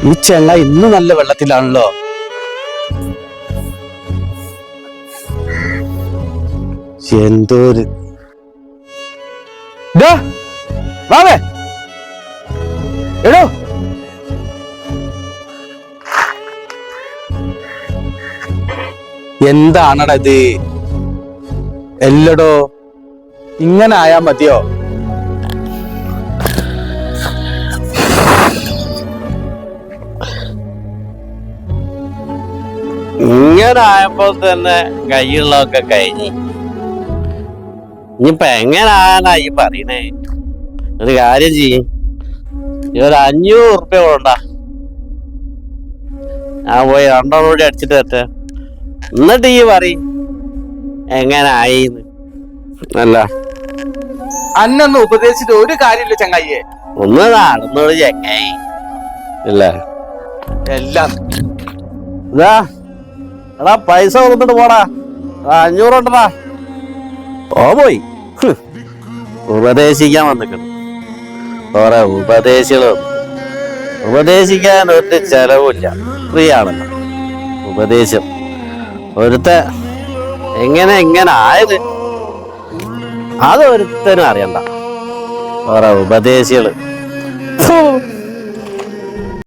ഈ ചെള്ള ഇന്ന് നല്ല വെള്ളത്തിലാണല്ലോ. എന്തോര് വാവേ എടോ, എന്താണടാ ഇത്? എല്ലടോ, ഇങ്ങനെ ആയാ മതിയോ? ഇങ്ങനെ ആയപ്പോ തന്നെ കയ്യുള്ളതൊക്കെ കഴിഞ്ഞ് ഇനിയിപ്പൊ എങ്ങനെ ആകാനാ ഈ പറയണേ? ഒരു കാര്യം ചെയ്യും, ഈ ഒരു 500 ഉറുപ്പ്യ കൊണ്ടാ ഞാൻ പോയി 2 കൂടി അടിച്ചിട്ട് തരട്ടെ. എന്നിട്ട് ഈ പറയും എങ്ങനെ ആയിന്ന്. അല്ല അന്നൊന്ന് ഉപദേശിച്ചിട്ട് ഒരു കാര്യമില്ല ചങ്ങായിയെ. ഒന്ന് നടന്നോളൂ ചങ്ങായി. ഇല്ല എല്ലാം ഇതാ എടാ, പൈസ കൊടുത്തിട്ട് പോടാ. 500 ഉണ്ടടാ. ഓ പോയി ഉപദേശിക്കാൻ വന്നിട്ടുണ്ട്. കുറെ ഉപദേശികൾ ഉപദേശിക്കാൻ ഒരു ചെലവില്ല, ഫ്രീ ആണല്ലോ ഉപദേശം. ഒരുത്ത എങ്ങനെ ആയത് അതൊരുത്തനും അറിയണ്ട. കുറെ ഉപദേശികള്.